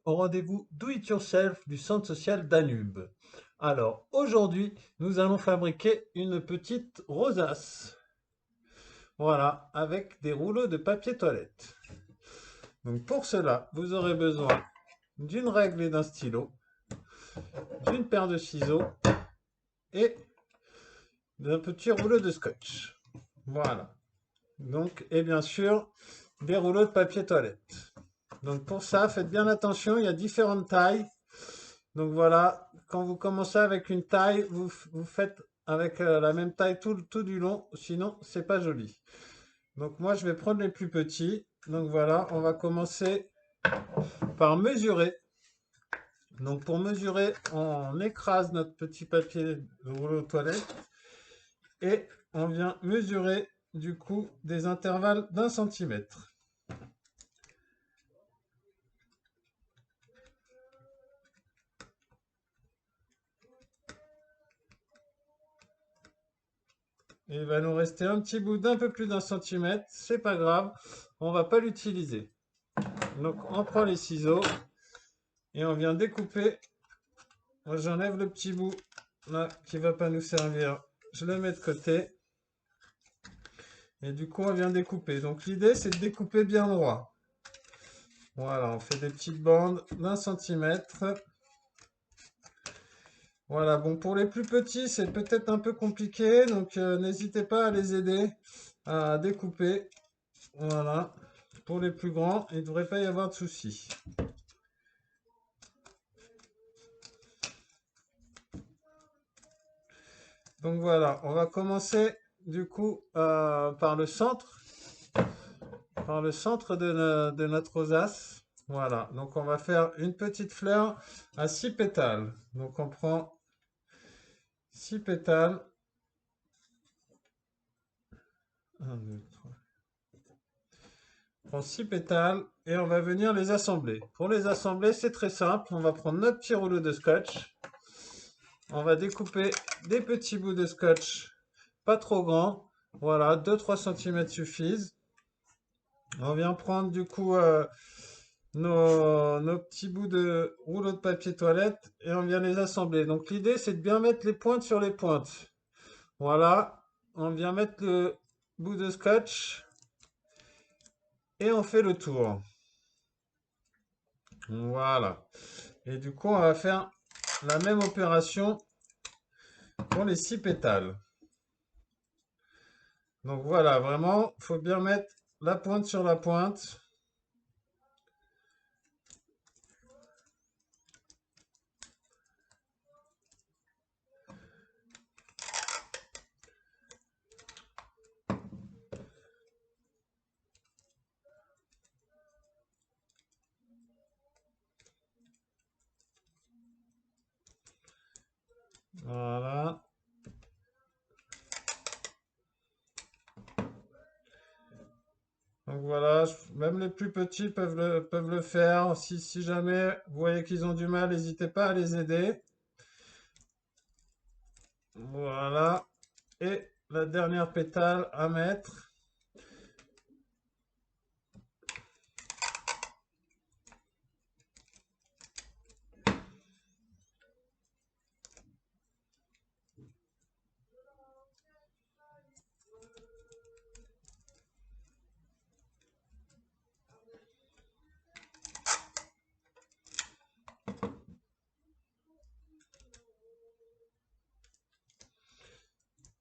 au rendez-vous Do It Yourself du Centre social Danube. Alors, aujourd'hui, nous allons fabriquer une petite rosace. Voilà, avec des rouleaux de papier toilette. Donc pour cela, vous aurez besoin d'une règle et d'un stylo, d'une paire de ciseaux et d'un petit rouleau de scotch. Voilà. Donc, et bien sûr, des rouleaux de papier toilette. Donc pour ça, faites bien attention, il y a différentes tailles. Donc voilà, quand vous commencez avec une taille, vous faites avec la même taille tout du long, sinon c'est pas joli. Donc moi je vais prendre les plus petits. Donc voilà, on va commencer par mesurer. Donc pour mesurer, on écrase notre petit papier de rouleau de toilette et on vient mesurer du coup des intervalles d'1 centimètre. Et il va nous rester un petit bout d'un peu plus d'1 centimètre, c'est pas grave, on va pas l'utiliser. Donc on prend les ciseaux et on vient découper. Moi j'enlève le petit bout là qui va pas nous servir, je le mets de côté. Et du coup on vient découper. Donc l'idée c'est de découper bien droit. Voilà, on fait des petites bandes d'1 centimètre. Voilà, bon pour les plus petits c'est peut-être un peu compliqué, donc n'hésitez pas à les aider à découper. Voilà, pour les plus grands il ne devrait pas y avoir de soucis. Donc voilà, on va commencer du coup par le centre de notre rosace. Voilà, donc on va faire une petite fleur à 6 pétales. Donc on prend 6 pétales. 1, 2, 3. On prend 6 pétales et on va venir les assembler. Pour les assembler, c'est très simple. On va prendre notre petit rouleau de scotch. On va découper des petits bouts de scotch, pas trop grands. Voilà, 2-3 cm suffisent. On vient prendre du coup nos petits bouts de rouleau de papier toilette et on vient les assembler. Donc l'idée c'est de bien mettre les pointes sur les pointes. Voilà, on vient mettre le bout de scotch et on fait le tour. Voilà. Et du coup on va faire la même opération pour les 6 pétales. Donc voilà, vraiment, il faut bien mettre la pointe sur la pointe. Voilà. Donc voilà, même les plus petits peuvent le faire. Si jamais vous voyez qu'ils ont du mal, n'hésitez pas à les aider. Voilà. Et la dernière pétale à mettre.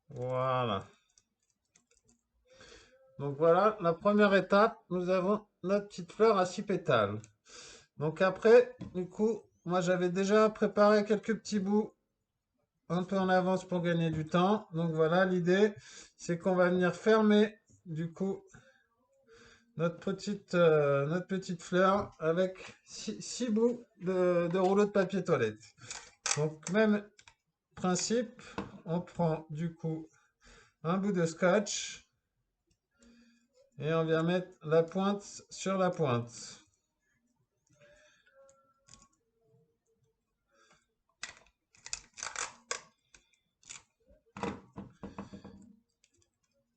Voilà. Donc voilà, la première étape, nous avons notre petite fleur à 6 pétales. Donc après, du coup, moi j'avais déjà préparé quelques petits bouts un peu en avance pour gagner du temps. Donc voilà, l'idée, c'est qu'on va venir fermer du coup notre petite fleur avec 6 bouts de rouleau de papier toilette. Donc même principe, on prend du coup un bout de scotch et on vient mettre la pointe sur la pointe.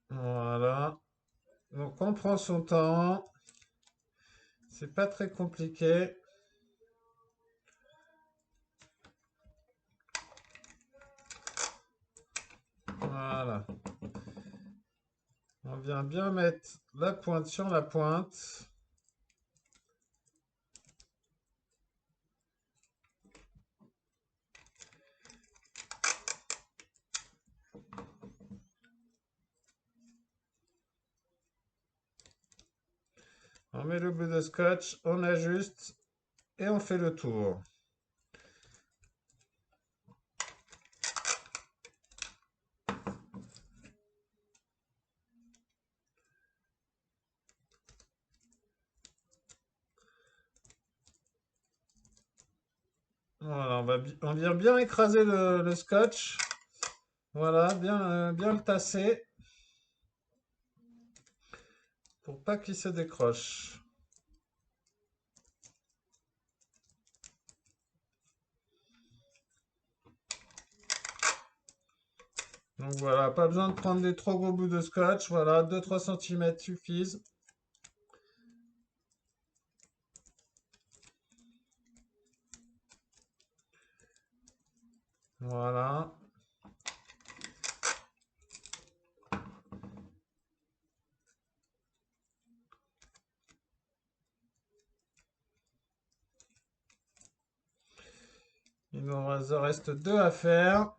Voilà. Donc on prend son temps. C'est pas très compliqué. Voilà. On vient bien mettre la pointe sur la pointe. On met le bout de scotch, on ajuste et on fait le tour. Voilà, on vient bien écraser le scotch. Voilà, bien le tasser pour pas qu'il se décroche. Donc voilà, pas besoin de prendre des trop gros bouts de scotch. Voilà, 2-3 cm suffisent. Voilà. Il nous reste 2 à faire.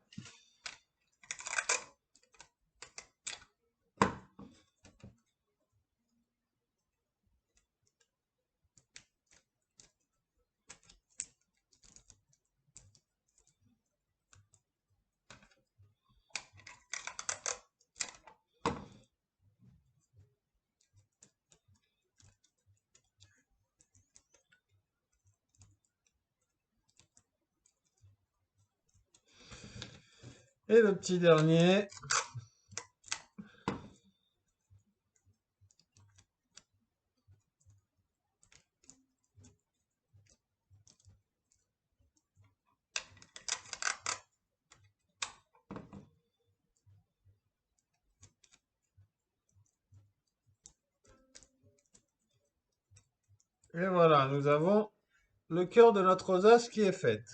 Et le petit dernier. Et voilà, nous avons le cœur de notre rosace qui est faite.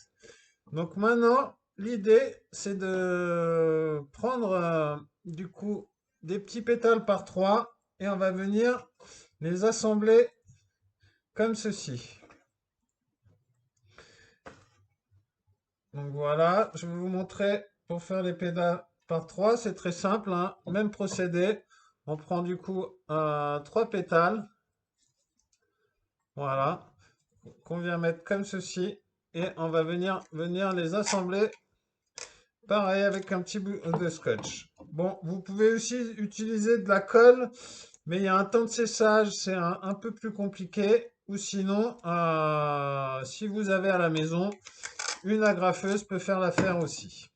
Donc maintenant, l'idée, c'est de prendre du coup des petits pétales par 3 et on va venir les assembler comme ceci. Donc voilà, je vais vous montrer pour faire les pétales par 3, c'est très simple, hein, même procédé. On prend du coup 3 pétales, voilà, qu'on vient mettre comme ceci et on va venir les assembler pareil avec un petit bout de scotch. Bon, vous pouvez aussi utiliser de la colle, mais il y a un temps de séchage, c'est un peu plus compliqué. Ou sinon, si vous avez à la maison, une agrafeuse peut faire l'affaire aussi.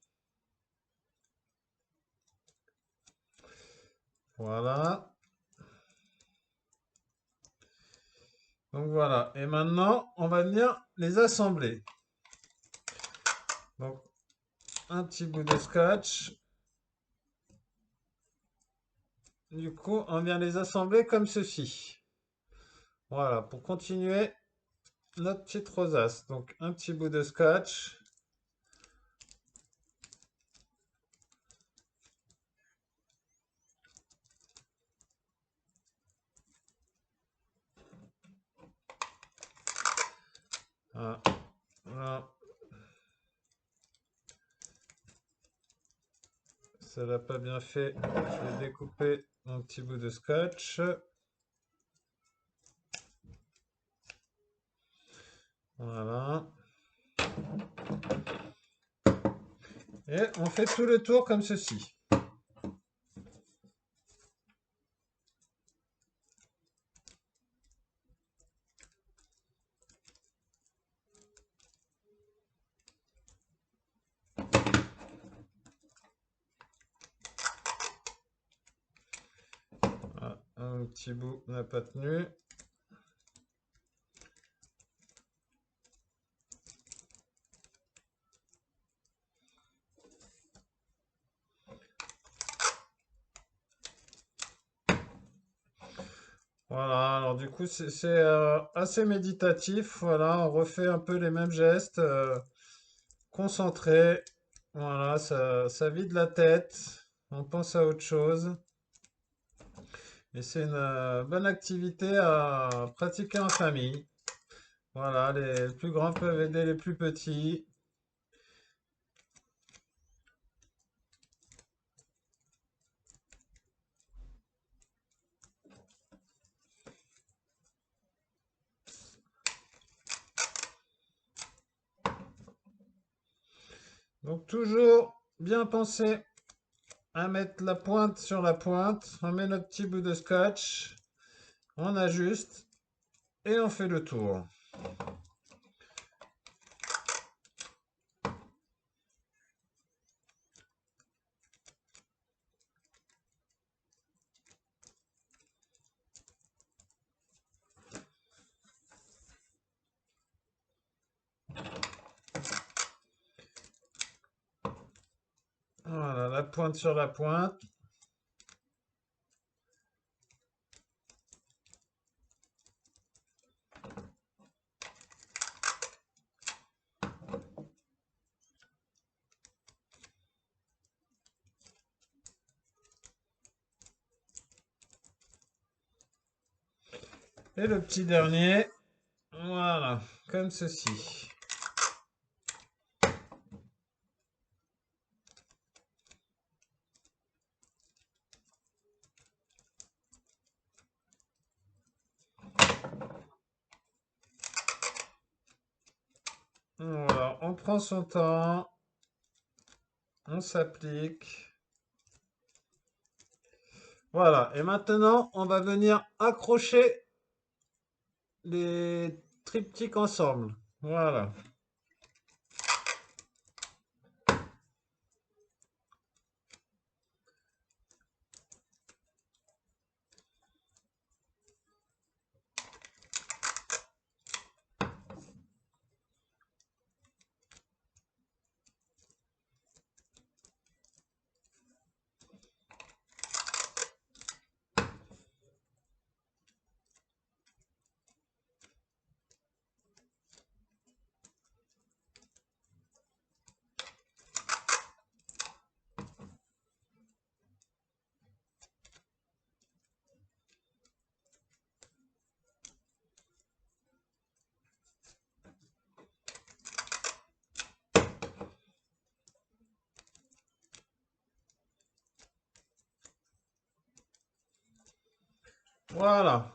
Voilà. Donc voilà. Et maintenant, on va venir les assembler. Donc, un petit bout de scotch. Du coup, on vient les assembler comme ceci. Voilà, pour continuer notre petite rosace. Donc, un petit bout de scotch. Voilà. Voilà. Ça l'a pas bien fait. Je vais découper mon petit bout de scotch. Voilà. Et on fait tout le tour comme ceci. Voilà, un petit bout n'a pas tenu. Voilà, alors du coup c'est assez méditatif. Voilà, on refait un peu les mêmes gestes, concentré. Voilà, ça vide la tête. on pense à autre chose. Et c'est une bonne activité à pratiquer en famille. Voilà, les plus grands peuvent aider les plus petits. Donc toujours bien penser à mettre la pointe sur la pointe. On met notre petit bout de scotch, on ajuste et on fait le tour. Voilà, la pointe sur la pointe. Et le petit dernier, voilà, comme ceci. Voilà, on prend son temps, on s'applique. Voilà, et maintenant, on va venir accrocher les triptyques ensemble. Voilà. Voilà.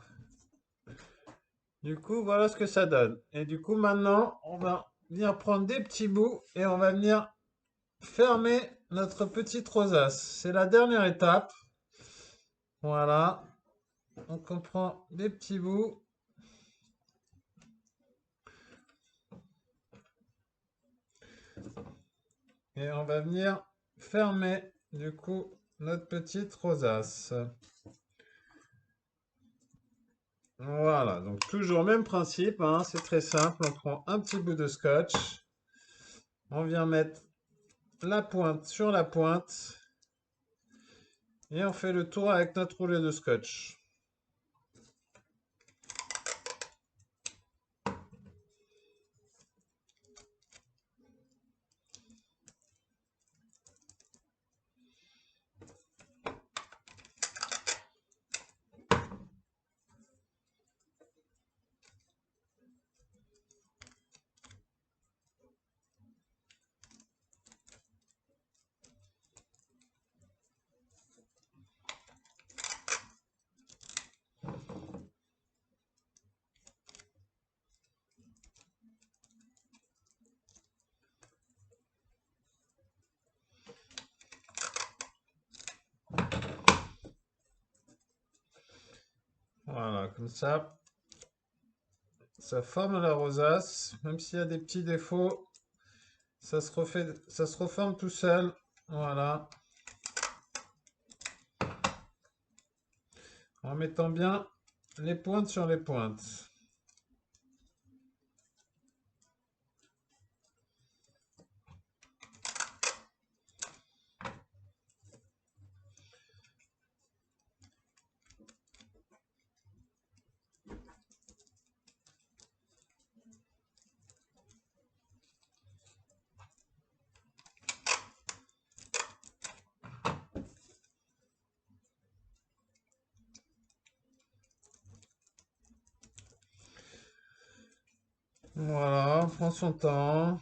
Du coup, voilà ce que ça donne. Et du coup, maintenant, on va venir prendre des petits bouts et on va venir fermer notre petite rosace. C'est la dernière étape. Voilà. Donc, on prend des petits bouts. Et on va venir fermer, du coup, notre petite rosace. Voilà, donc toujours même principe, hein, c'est très simple. On prend un petit bout de scotch, on vient mettre la pointe sur la pointe et on fait le tour avec notre rouleau de scotch. Voilà, comme ça forme la rosace. Même s'il y a des petits défauts, ça se reforme tout seul. Voilà, en mettant bien les pointes sur les pointes. Voilà, prends son temps.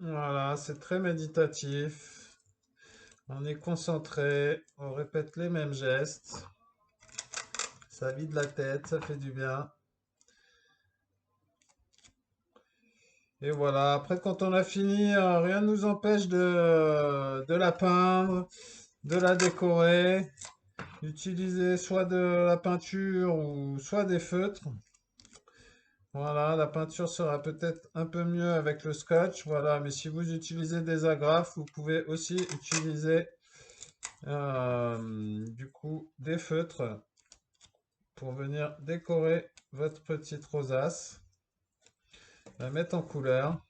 Voilà, c'est très méditatif. On est concentré, on répète les mêmes gestes. Ça vide la tête, ça fait du bien. Et voilà, après quand on a fini, rien ne nous empêche de la peindre, de la décorer, d'utiliser soit de la peinture ou soit des feutres. Voilà, la peinture sera peut-être un peu mieux avec le scotch, voilà, mais si vous utilisez des agrafes, vous pouvez aussi utiliser du coup des feutres pour venir décorer votre petite rosace, la mettre en couleur.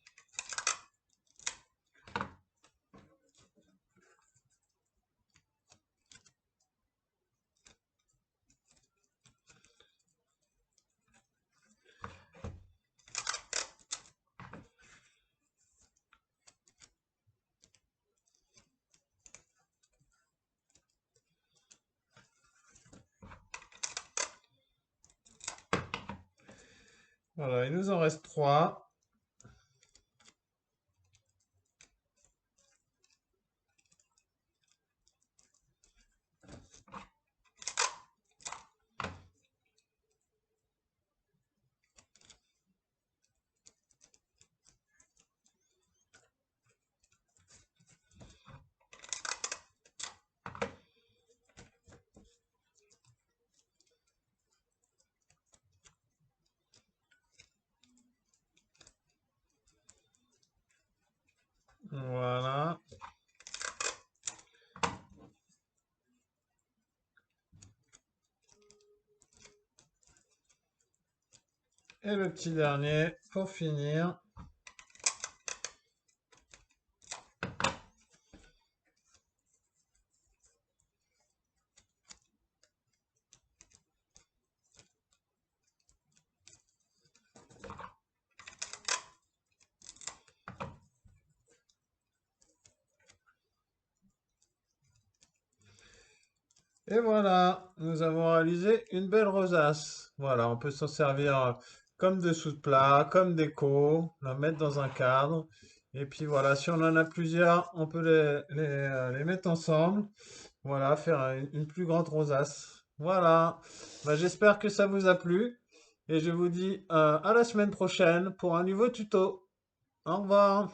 Voilà, il nous en reste 3. Voilà. Et le petit dernier pour finir. Et voilà, nous avons réalisé une belle rosace. Voilà, on peut s'en servir comme dessous de plat, comme déco, la mettre dans un cadre. Et puis voilà, si on en a plusieurs, on peut les mettre ensemble. Voilà, faire une plus grande rosace. Voilà. Bah, j'espère que ça vous a plu. Et je vous dis à la semaine prochaine pour un nouveau tuto. Au revoir.